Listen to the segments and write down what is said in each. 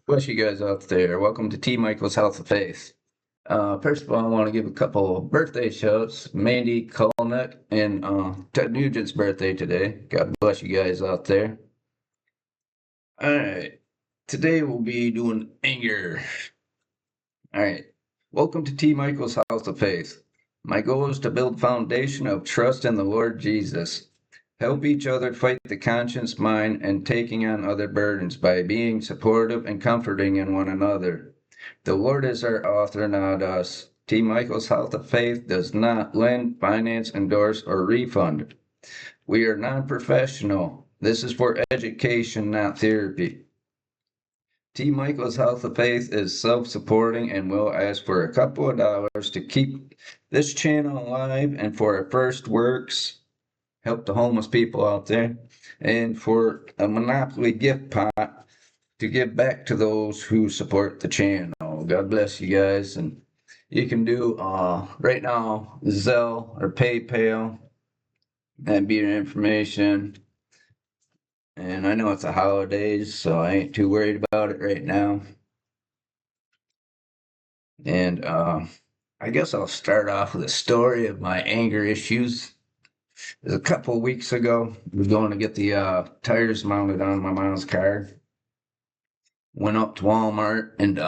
Bless you guys out there. Welcome to T. Michael's House of Faith. First of all, I want to give a couple birthday shouts. Mandy Kolnick and Ted Nugent's birthday today. God bless you guys out there. All right. Today we'll be doing anger. All right. Welcome to T. Michael's House of Faith. My goal is to build foundation of trust in the Lord Jesus. Help each other fight the conscience mind and taking on other burdens by being supportive and comforting in one another. The Lord is our author, not us. T. Michael's House of Faith does not lend, finance, endorse, or refund. We are non-professional. This is for education, not therapy. T. Michael's House of Faith is self-supporting and will ask for a couple of dollars to keep this channel alive and for our first works, help the homeless people out there, and for a Monopoly gift pot to give back to those who support the channel. God bless you guys. And you can do right now Zelle or PayPal. That'd be your information. And I know it's the holidays, so I ain't too worried about it right now. And I guess I'll start off with a story of my anger issues. It was a couple of weeks ago. I was going to get the tires mounted on my mom's car. Went up to Walmart and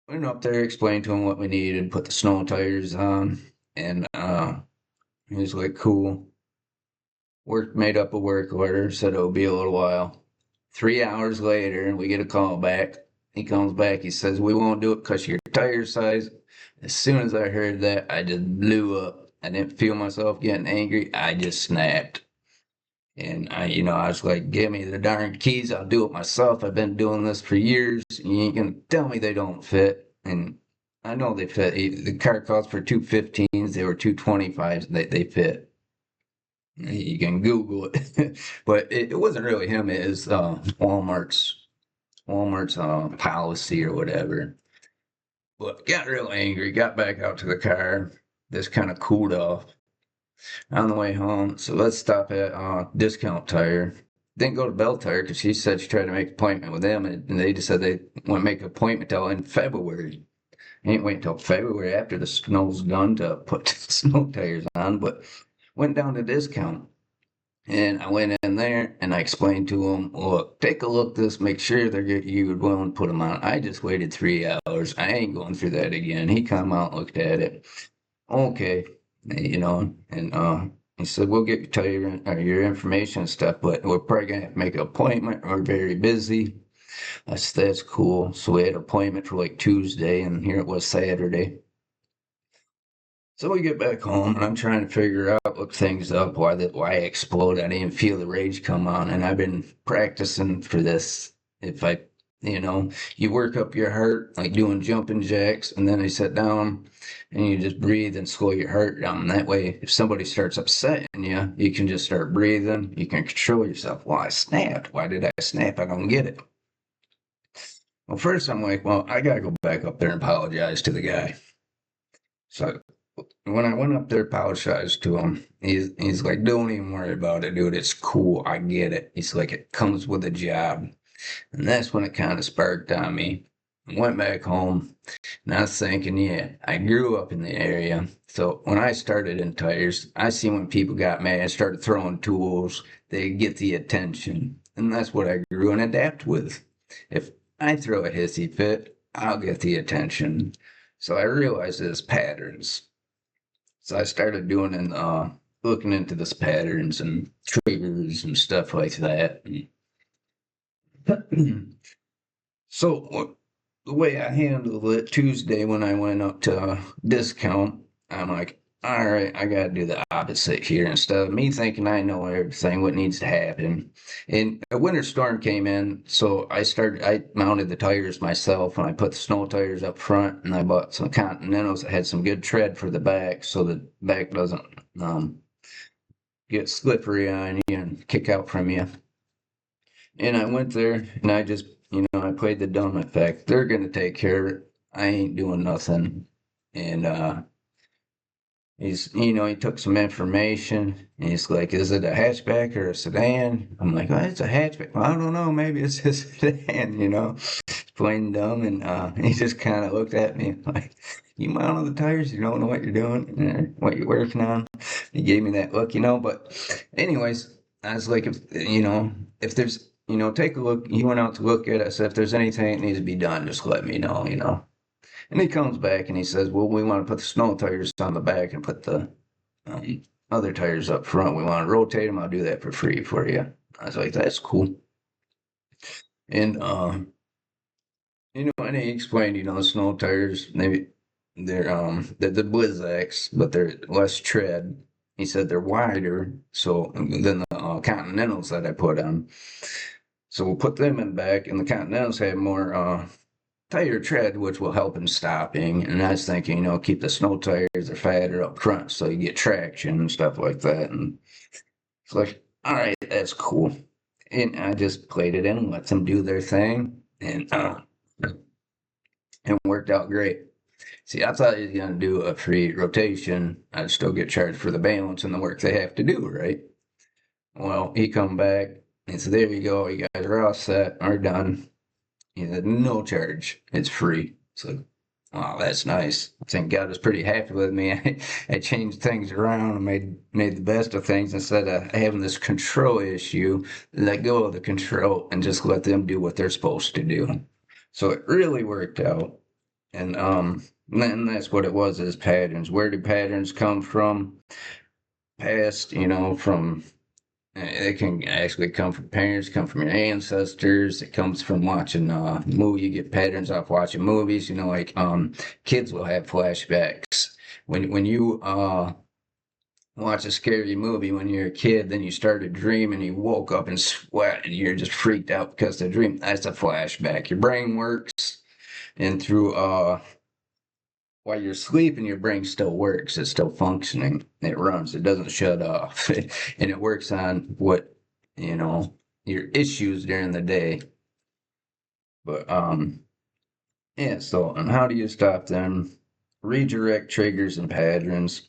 went up there, explained to him what we needed, put the snow tires on, and he was like, cool. Made up a work order, said it'll be a little while. 3 hours later, we get a call back. He comes back, he says, we won't do it because of your tire size. As soon as I heard that, I just blew up. I didn't feel myself getting angry. I just snapped. And I was like, give me the darn keys. I'll do it myself. I've been doing this for years. And you ain't gonna tell me they don't fit. And I know they fit. The car calls for 215s. They were 225s. They fit. You can Google it. But it wasn't really him. It was Walmart's policy or whatever. But got real angry. Got back out to the car. Just kind of cooled off on the way home. So let's stop at Discount Tire. Didn't go to Bell Tire because she said she tried to make an appointment with them, and they just said they want to make an appointment till in February. Ain't wait until February after the snow's done to put snow tires on, but went down to Discount. And I went in there and I explained to them, look, take a look at this, make sure you would willing to put them on. I just waited 3 hours. I ain't going through that again. He come out, looked at it. Okay, and he said, we'll tell you your information and stuff, but we're probably gonna have to make an appointment. We're very busy. I said, that's cool. So we had an appointment for like Tuesday, and here it was Saturday. So we get back home, and I'm trying to figure out, look things up, why I exploded. I didn't feel the rage come on, and I've been practicing for this. If I, you work up your heart like doing jumping jacks, and then you sit down and you just breathe and slow your heart down. That way, if somebody starts upsetting you, you can just start breathing. You can control yourself. Well, I snapped. Why did I snap? I don't get it. Well, first I'm like, well, I gotta go back up there and apologize to the guy. So when I went up there, apologized to him, he's like, don't even worry about it, dude. It's cool. I get it. He's like, it comes with a job. And that's when it kind of sparked on me. I went back home and I was thinking, yeah, I grew up in the area. So when I started in tires, I seen when people got mad, started throwing tools, they get the attention. And that's what I grew and adapt with. If I throw a hissy fit, I'll get the attention. So I realized there's patterns. So I started doing and looking into this patterns and triggers and stuff like that. So the way I handled it Tuesday when I went up to Discount, I'm like, all right, I got to do the opposite here. Instead of me thinking I know everything, what needs to happen. And a winter storm came in, so I mounted the tires myself, and I put the snow tires up front, and I bought some Continentals that had some good tread for the back, so the back doesn't get slippery on you and kick out from you. And I went there, and I just, I played the dumb effect. They're going to take care of it. I ain't doing nothing. And he took some information and he's like, is it a hatchback or a sedan? I'm like, oh, it's a hatchback. Well, I don't know. Maybe it's a sedan. It's plain dumb. And he just kind of looked at me like, you mount on the tires, you don't know what you're doing, what you're working on. He gave me that look. But anyways, I was like, if there's, take a look. He went out to look at it. I said, if there's anything that needs to be done, just let me know. And he comes back and he says, well, we want to put the snow tires on the back and put the other tires up front. We want to rotate them. I'll do that for free for you. I was like, that's cool. And, and he explained, the snow tires, they're the Blizzaks, but they're less tread. He said they're wider than the Continentals that I put on. So we'll put them in back, and the Continentals have more tire tread, which will help in stopping. And I was thinking, keep the snow tires are fatter up front so you get traction and stuff like that. And it's like, all right, that's cool. And I just played it in and let them do their thing, and it worked out great. See, I thought he was going to do a free rotation. I'd still get charged for the balance and the work they have to do, right? Well, he come back and said, there you go, you guys are all set, are done. He said, no charge, it's free. So, wow, that's nice. I think God was pretty happy with me. I changed things around and made the best of things instead of having this control issue. Let go of the control and just let them do what they're supposed to do. So it really worked out. And that's what it was, is patterns. Where do patterns come from? Past, from it can actually come from parents, come from your ancestors. It comes from watching movie. You get patterns off watching movies. Like kids will have flashbacks when you watch a scary movie when you're a kid. Then you started dreaming. You woke up and sweat, and you're just freaked out because the dream. That's a flashback. Your brain works, and through while you're sleeping, your brain still works. It's still functioning. It runs. It doesn't shut off. And it works on what, your issues during the day. But, yeah, so, and how do you stop them? Redirect triggers and patterns.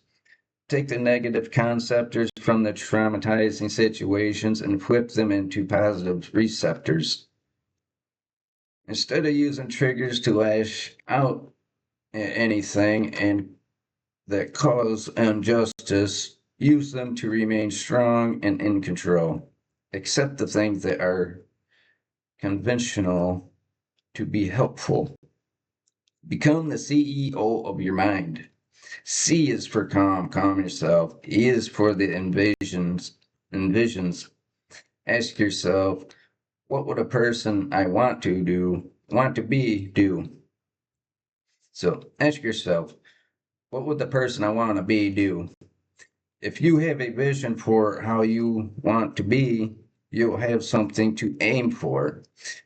Take the negative conceptors from the traumatizing situations and flip them into positive receptors. Instead of using triggers to lash out anything and that cause injustice, use them to remain strong and in control. Accept the things that are conventional to be helpful. Become the CEO of your mind. C is for calm yourself. E is for the envisions. Ask yourself, what would a person I want to be do? So ask yourself, what would the person I want to be do? If you have a vision for how you want to be, you'll have something to aim for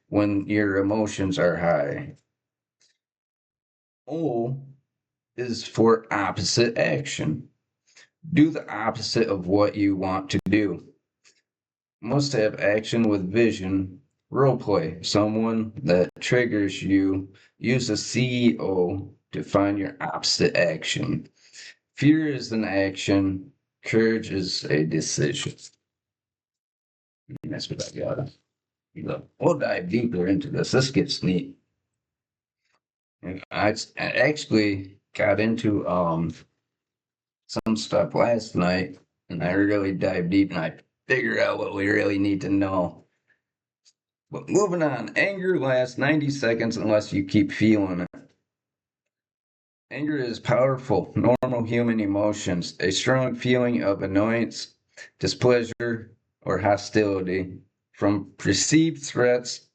when your emotions are high. O is for opposite action. Do the opposite of what you want to do. Must have action with vision. Role play. Someone that triggers you. Use a CEO to find your opposite action. Fear is an action. Courage is a decision. And that's what I got. We'll dive deeper into this. This gets neat. And I actually got into some stuff last night, and I really dived deep, and I figured out what we really need to know. But moving on, anger lasts 90 seconds unless you keep feeling it. Anger is powerful, normal human emotions, a strong feeling of annoyance, displeasure, or hostility from perceived threats,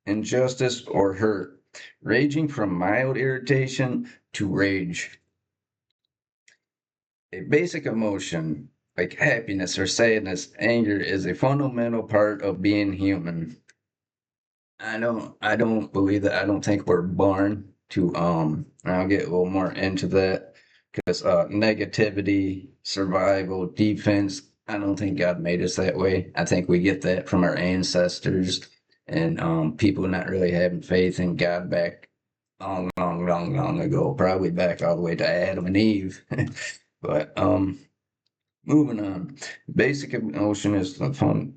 injustice, or hurt, ranging from mild irritation to rage. A basic emotion like happiness or sadness, anger is a fundamental part of being human. I don't believe that. I don't think we're born to I'll get a little more into that because negativity, survival, defense, I don't think God made us that way. I think we get that from our ancestors and people not really having faith in God back long ago, probably back all the way to Adam and Eve. But moving on. Basic emotion is the fun,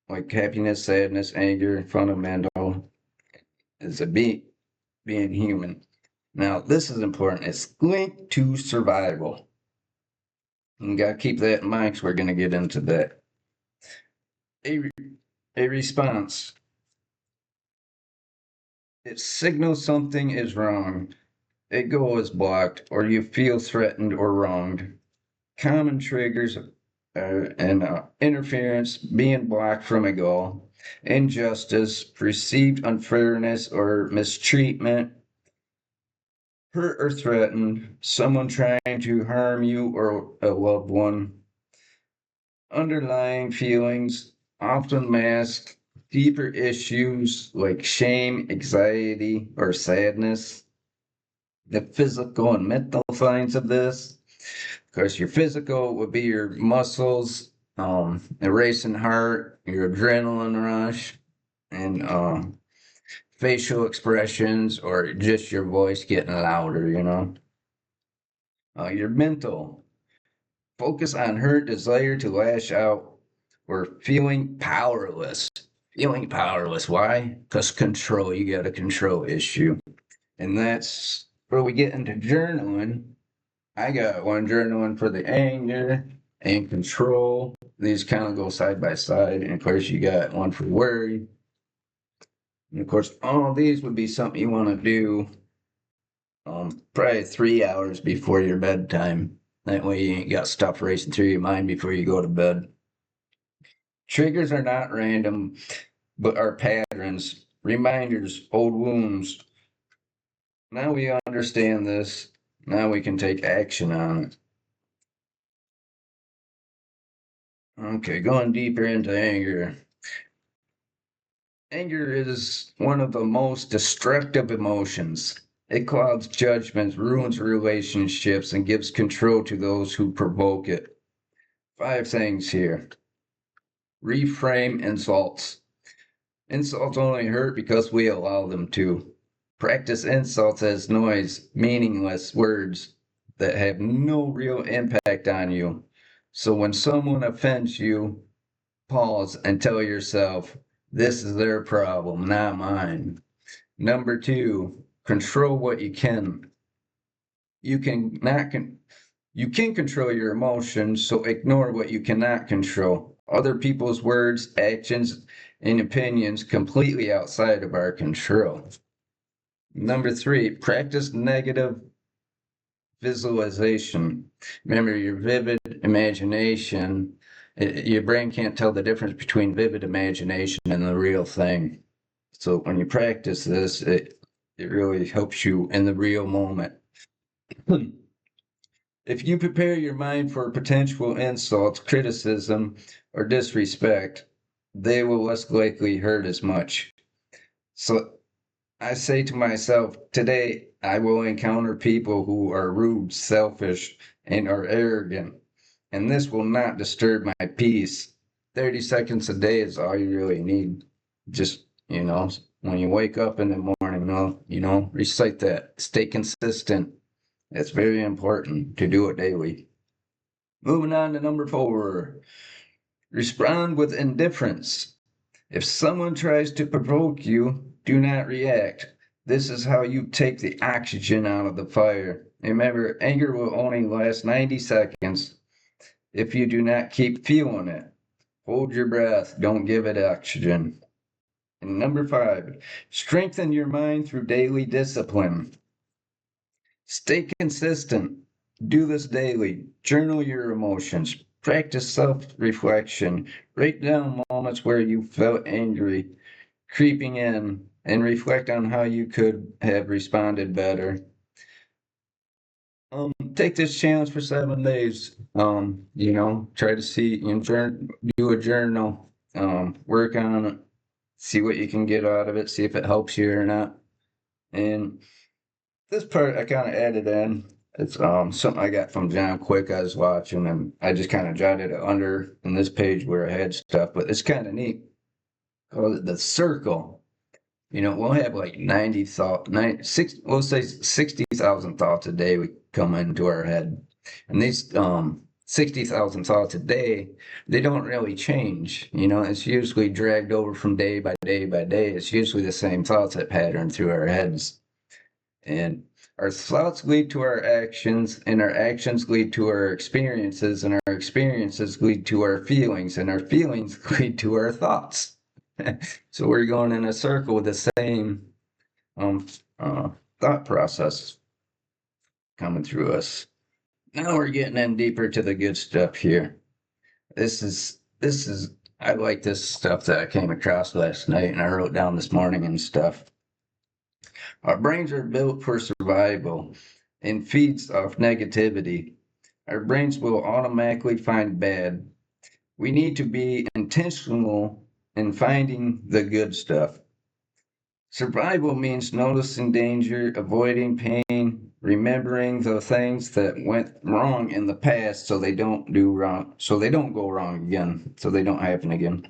like happiness, sadness, anger, fundamental is being human. Now, this is important. It's linked to survival. You got to keep that in mind because we're going to get into that. A, a response. It signals something is wrong. A goal is blocked, or you feel threatened or wronged. Common triggers and interference, being blocked from a goal, injustice, perceived unfairness or mistreatment, hurt or threatened, someone trying to harm you or a loved one, underlying feelings, often mask deeper issues like shame, anxiety, or sadness. The physical and mental signs of this. Of course, your physical would be your muscles, a racing heart, your adrenaline rush, and facial expressions, or just your voice getting louder, you know. Your mental, focus on hurt, desire to lash out, or feeling powerless. Feeling powerless. Why? Because control, you got a control issue. And that's where we get into journaling. I got one journaling for the anger and control. These kind of go side by side. And of course, you got one for worry. And of course, all of these would be something you want to do probably 3 hours before your bedtime. That way, you ain't got stuff racing through your mind before you go to bed. Triggers are not random, but are patterns, reminders, old wounds. Now we understand this. Now we can take action on it. Okay, going deeper into anger. Anger is one of the most destructive emotions. It clouds judgments, ruins relationships, and gives control to those who provoke it. 5 things here. Reframe insults. Insults only hurt because we allow them to. Practice insults as noise, meaningless words that have no real impact on you. So when someone offends you, pause and tell yourself, this is their problem, not mine. Number 2, control what you can. You can control your emotions, so ignore what you cannot control. Other people's words, actions, and opinions completely outside of our control. Number 3, practice negative visualization. Remember, your vivid imagination, your brain can't tell the difference between vivid imagination and the real thing. So when you practice this, it really helps you in the real moment. If you prepare your mind for potential insults, criticism, or disrespect, they will less likely hurt as much. So I say to myself, today I will encounter people who are rude, selfish, and are arrogant, and this will not disturb my peace. 30 seconds a day is all you really need. Just, when you wake up in the morning, recite that. Stay consistent. It's very important to do it daily. Moving on to number 4. Respond with indifference. If someone tries to provoke you, do not react. This is how you take the oxygen out of the fire. Remember, anger will only last 90 seconds if you do not keep feeling it. Hold your breath. Don't give it oxygen. And number 5, strengthen your mind through daily discipline. Stay consistent. Do this daily. Journal your emotions. Practice self-reflection. Write down moments where you felt angry creeping in, and reflect on how you could have responded better. Take this challenge for 7 days. Try to see do a journal. Work on it. See what you can get out of it. See if it helps you or not. And this part I kind of added in. It's something I got from John Quick. I was watching, and I just kind of jotted it under in this page where I had stuff. But it's kind of neat. Call it the circle. We'll have like 90 thoughts, we'll say 60,000 thoughts a day we come into our head. And these 60,000 thoughts a day, they don't really change. It's usually dragged over from day by day by day. It's usually the same thoughts that pattern through our heads. And our thoughts lead to our actions, and our actions lead to our experiences, and our experiences lead to our feelings, and our feelings lead to our thoughts. So we're going in a circle with the same thought process coming through us. Now we're getting in deeper to the good stuff here. This is I like this stuff that I came across last night and I wrote down this morning and stuff. Our brains are built for survival and feeds off negativity. Our brains will automatically find bad. We need to be intentional in finding the good stuff. Survival means noticing danger, avoiding pain, remembering the things that went wrong in the past so they don't go wrong again, so they don't happen again.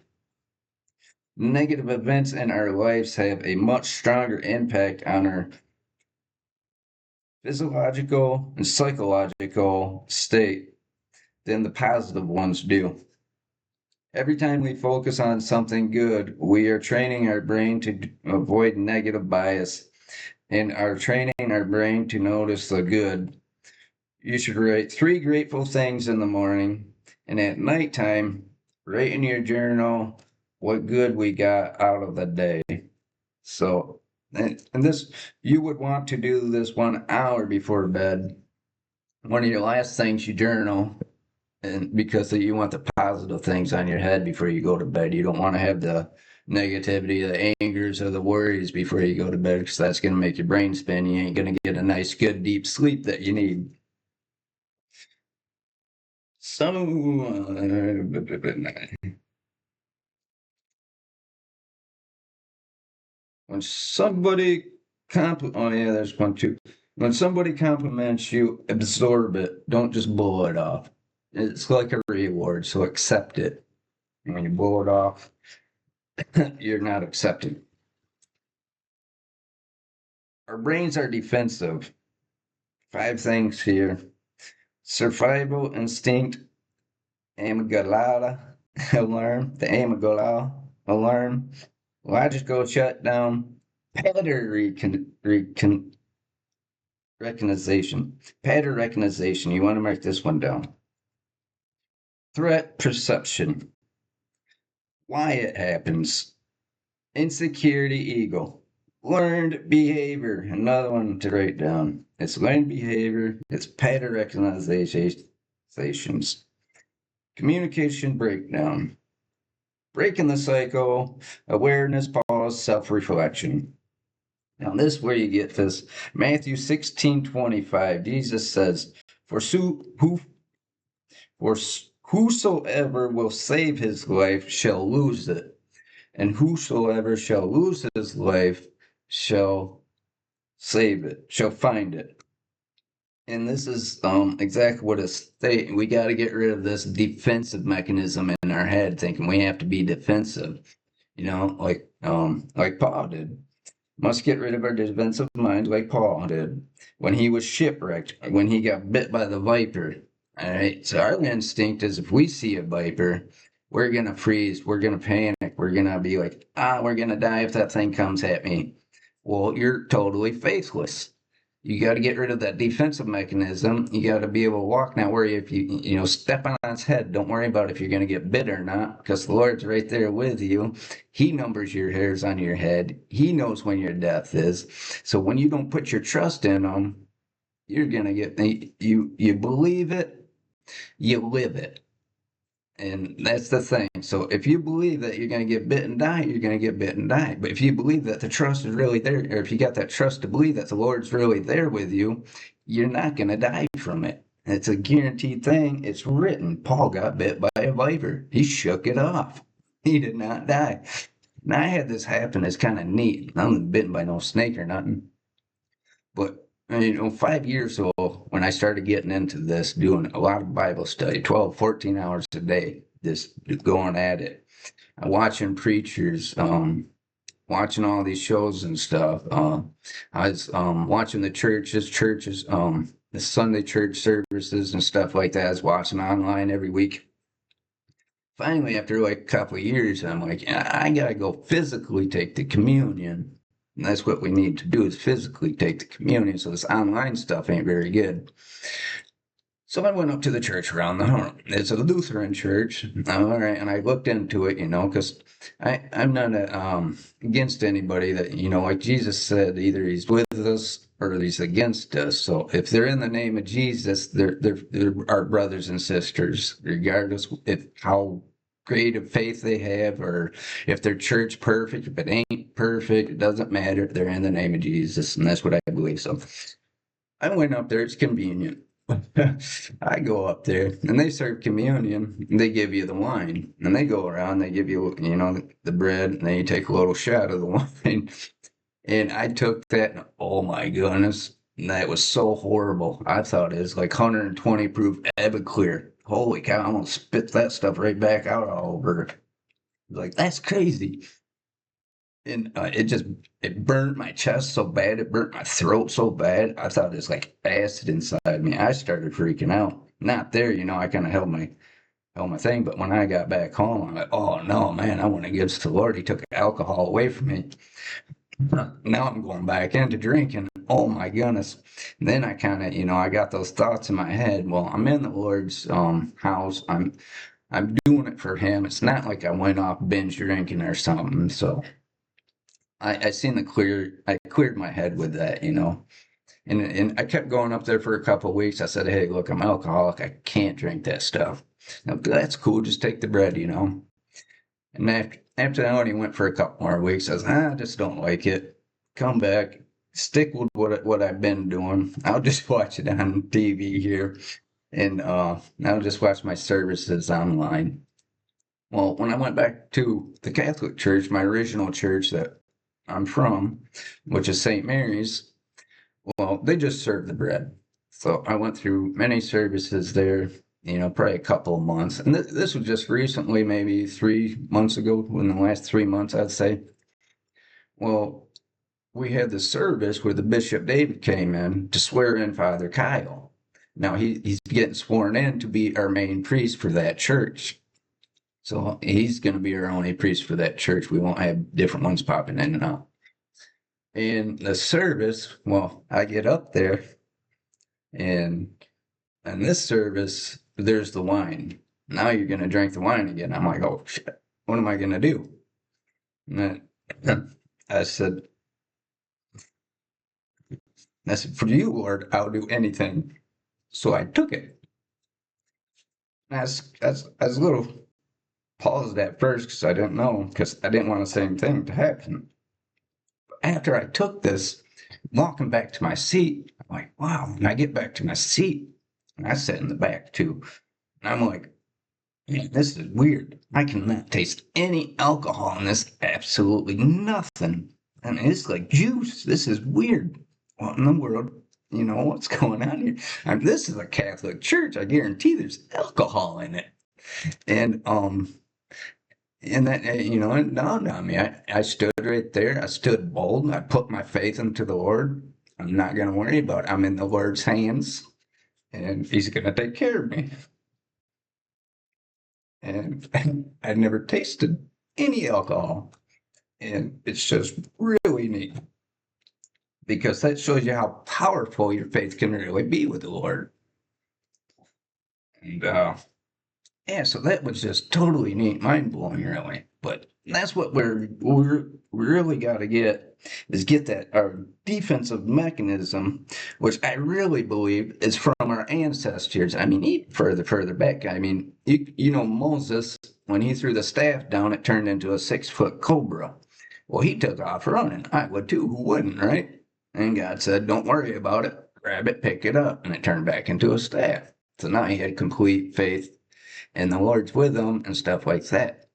Negative events in our lives have a much stronger impact on our physiological and psychological state than the positive ones do. Every time we focus on something good, we are training our brain to avoid negative bias and are training our brain to notice the good. You should write 3 grateful things in the morning, and at nighttime, write in your journal what good we got out of the day. So, and this, you would want to do this 1 hour before bed. One of your last things you journal, and because you want the positive things on your head before you go to bed. You don't want to have the negativity, the angers, or the worries before you go to bed, because that's going to make your brain spin. You ain't going to get a nice, good, deep sleep that you need. So, when somebody oh yeah, there's one too. When somebody compliments you, absorb it. Don't just blow it off. It's like a reward, so accept it. And when you blow it off, you're not accepting. Our brains are defensive. 5 things here. Survival instinct, amygdala alarm, the amygdala alarm, logical shutdown, pattern recognition. Pattern recognition. You want to mark this one down. Threat perception. Why it happens. Insecurity, ego. Learned behavior. Another one to write down. It's learned behavior. It's pattern recognitions. Communication breakdown. Breaking the cycle. Awareness, pause, self-reflection. Now this is where you get this. Matthew 16:25. Jesus says, For whosoever will save his life shall lose it, and whosoever shall lose his life shall save it, shall find it. And this is exactly what it's stating. We got to get rid of this defensive mechanism in our head, thinking we have to be defensive. Like Paul did. Must get rid of our defensive mind, like Paul did when he was shipwrecked, when he got bit by the viper. All right. So our instinct is, if we see a viper, we're gonna freeze, we're gonna panic, we're gonna be like, we're gonna die if that thing comes at me. Well, you're totally faithless. You got to get rid of that defensive mechanism. You got to be able to walk, not worry if you step on its head. Don't worry about if you're going to get bit or not, because the Lord's right there with you. He numbers your hairs on your head. He knows when your death is. So when you don't put your trust in him, you're going to get, you believe it, you live it. And that's the thing. So if you believe that you're going to get bit and die, you're going to get bit and die. But if you believe that the trust is really there, or if you got that trust to believe that the Lord's really there with you, you're not going to die from it. It's a guaranteed thing. It's written. Paul got bit by a viper. He shook it off. He did not die. Now, I had this happen. It's kind of neat. I'm bitten by no snake or nothing. But 5 years ago, when I started getting into this, doing a lot of Bible study, 12, 14 hours a day, just going at it, watching preachers, watching all these shows and stuff. I was watching the churches, the Sunday church services and stuff like that. I was watching online every week. Finally, after like a couple of years, I'm like, yeah, I gotta go physically take the communion. And that's what we need to do is physically take the communion. So this online stuff ain't very good. So I went up to the church around the home. It's a Lutheran church. All right, and I looked into it, because I'm not against anybody that, like Jesus said, either he's with us or he's against us. So if they're in the name of Jesus, they're our brothers and sisters, regardless if how great of faith they have or if their church perfect. If it ain't perfect, it doesn't matter. They're in the name of Jesus, and that's what I believe. So I went up there. It's convenient. I go up there and they serve communion. They give you the wine and they go around. They give you, the bread and then you take a little shot of the wine. And I took that and oh my goodness, that was so horrible. I thought it was like 120 proof Everclear. Holy cow, I'm gonna spit that stuff right back out all over. Like, that's crazy. And it burnt my chest so bad, it burnt my throat so bad. I thought it was like acid inside me. I started freaking out. Not there, I kind of held my thing, but when I got back home, I'm like, oh no, man, I want to give this to the Lord. He took alcohol away from me. Now I'm going back into drinking. Oh my goodness. And then I kind of, I got those thoughts in my head. Well, I'm in the Lord's house. I'm doing it for him. It's not like I went off binge drinking or something. So I cleared my head with that, and I kept going up there for a couple of weeks. I said, hey, look, I'm alcoholic. I can't drink that stuff. Now, that's cool. Just take the bread, And after that, I only went for a couple more weeks. I was, I just don't like it. Come back, stick with what I've been doing. I'll just watch it on TV here, and I'll just watch my services online. Well, when I went back to the Catholic Church, my original church that I'm from, which is St. Mary's, well, they just serve the bread. So I went through many services there, probably a couple of months. And this was just recently, maybe 3 months ago, in the last 3 months, I'd say. Well, we had the service where the Bishop David came in to swear in Father Kyle. Now he's getting sworn in to be our main priest for that church. So he's going to be our only priest for that church. We won't have different ones popping in and out. In the service, well, I get up there, and in this service, there's the wine. Now you're going to drink the wine again. I'm like, oh, shit, what am I going to do? And I said, for you, Lord, I'll do anything. So I took it. I was a little paused at first because I didn't know, because I didn't want the same thing to happen. After I took this, walking back to my seat, I'm like, wow. And I get back to my seat, and I sat in the back too. And I'm like, man, this is weird. I cannot taste any alcohol in this. Absolutely nothing. I mean, it's like juice. This is weird. What in the world? What's going on here? This is a Catholic church. I guarantee there's alcohol in it. And that, it dawned on me. I stood right there. I stood bold. I put my faith into the Lord. I'm not going to worry about it. I'm in the Lord's hands, and he's going to take care of me. And I never tasted any alcohol. And it's just really neat, because that shows you how powerful your faith can really be with the Lord. And yeah, so that was just totally neat, mind-blowing, really. But that's what we really got to get that our defensive mechanism, which I really believe is from our ancestors. I mean, even further back. I mean, Moses, when he threw the staff down, it turned into a 6-foot cobra. Well, he took off running. I would too. Who wouldn't, right? And God said, "Don't worry about it. Grab it, pick it up," and it turned back into a staff. So now he had complete faith, and the Lord's with him and stuff like that.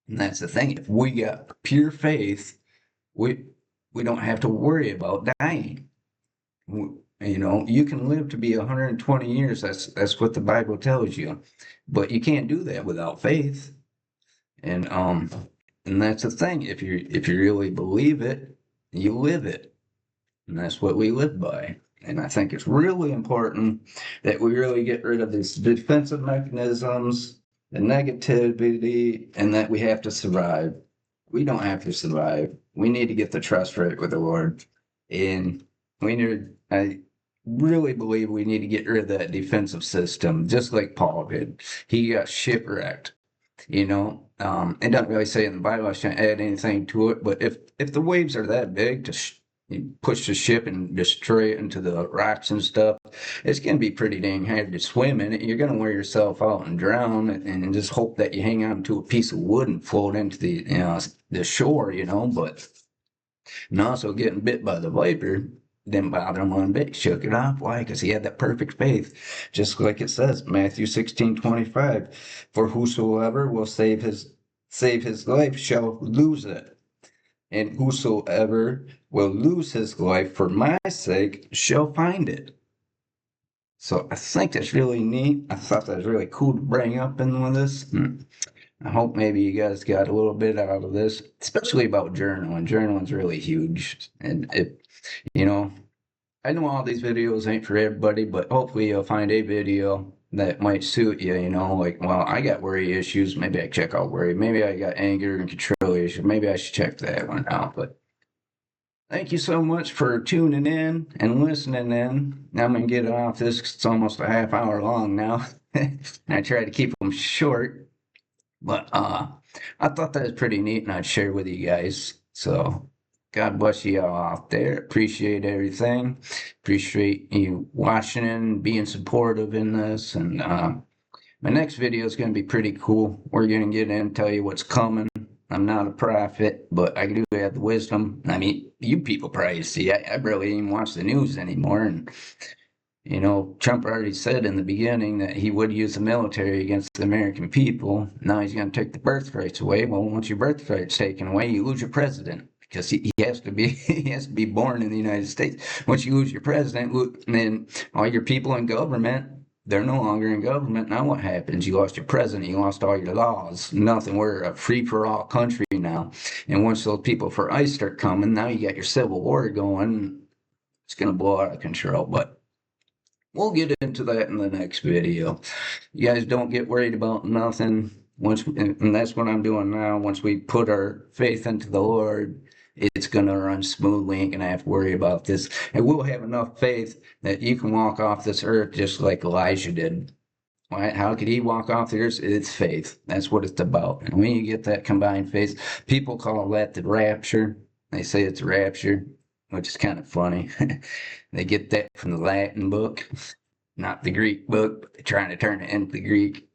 And that's the thing. If we got pure faith, we don't have to worry about dying. You can live to be 120 years. That's what the Bible tells you. But you can't do that without faith. And that's the thing. If you really believe it, you live it. And that's what we live by. And I think it's really important that we really get rid of these defensive mechanisms, the negativity, and that we have to survive. We don't have to survive. We need to get the trust right with the Lord. And I really believe we need to get rid of that defensive system, just like Paul did. He got shipwrecked. It doesn't really say in the Bible I shouldn't add anything to it, but if the waves are that big to push the ship and destroy it into the rocks and stuff, it's going to be pretty dang hard to swim in it. You're going to wear yourself out and drown, and just hope that you hang on to a piece of wood and float into the shore, but and also getting bit by the viper didn't bother him one bit. Shook it off. Why? Because he had that perfect faith. Just like it says, Matthew 16:25. For whosoever will save his life shall lose it. And whosoever will lose his life for my sake shall find it. So I think that's really neat. I thought that was really cool to bring up in this. I hope maybe you guys got a little bit out of this, especially about journaling. Journaling's really huge. And I know all these videos ain't for everybody, but hopefully you'll find a video that might suit you, like, well, I got worry issues. Maybe I check out worry. Maybe I got anger and control issues. Maybe I should check that one out. But thank you so much for tuning in and listening in. I'm going to get off this 'cause it's almost a half hour long now. I try to keep them short. But I thought that was pretty neat, and I'd share with you guys. So God bless you all out there. Appreciate everything. Appreciate you watching and being supportive in this. And my next video is going to be pretty cool. We're going to get in and tell you what's coming. I'm not a prophet, but I do have the wisdom. I mean, you people probably see. I barely even watch the news anymore. And Trump already said in the beginning that he would use the military against the American people. Now he's going to take the birthrights away. Well, once your birthrights taken away, you lose your president, because he has to be born in the United States. Once you lose your president, then all your people in government, they're no longer in government. Now what happens? You lost your president. You lost all your laws. Nothing. We're a free-for-all country now. And once those people for ICE start coming, now you got your civil war going. It's going to blow out of control. But we'll get into that in the next video. You guys don't get worried about nothing. And that's what I'm doing now. Once we put our faith into the Lord, it's going to run smooth. We ain't going to have to worry about this. And we'll have enough faith that you can walk off this earth just like Elijah did. Right? How could he walk off the earth? It's faith. That's what it's about. And when you get that combined faith, people call that the rapture. They say it's rapture, which is kind of funny. They get that from the Latin book, not the Greek book, but they're trying to turn it into the Greek.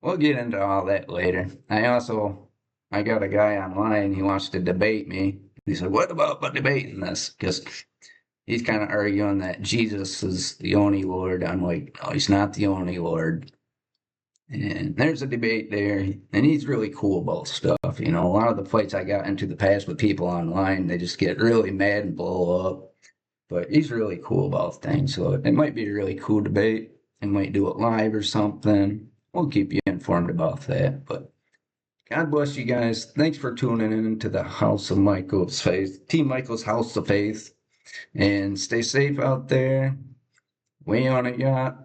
We'll get into all that later. I got a guy online, he wants to debate me. He said, what about debating this? Because he's kind of arguing that Jesus is the only Lord. I'm like, no, he's not the only Lord. And there's a debate there, and he's really cool about stuff. A lot of the fights I got into the past with people online, they just get really mad and blow up. But he's really cool about things, so it might be a really cool debate. I might do it live or something. We'll keep you informed about that. But God bless you guys. Thanks for tuning in to the House of Michael's Faith, Team Michael's House of Faith. And stay safe out there. We on it, yacht.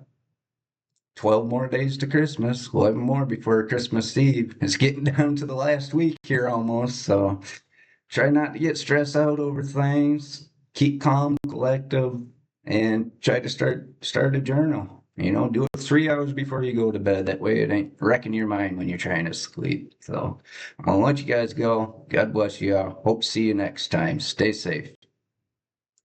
12 more days to Christmas, 11 more before Christmas Eve. It's getting down to the last week here almost, so try not to get stressed out over things. Keep calm, collective, and try to start a journal. Do it 3 hours before you go to bed. That way it ain't wrecking your mind when you're trying to sleep. So I'll let you guys go. God bless you all. Hope to see you next time. Stay safe.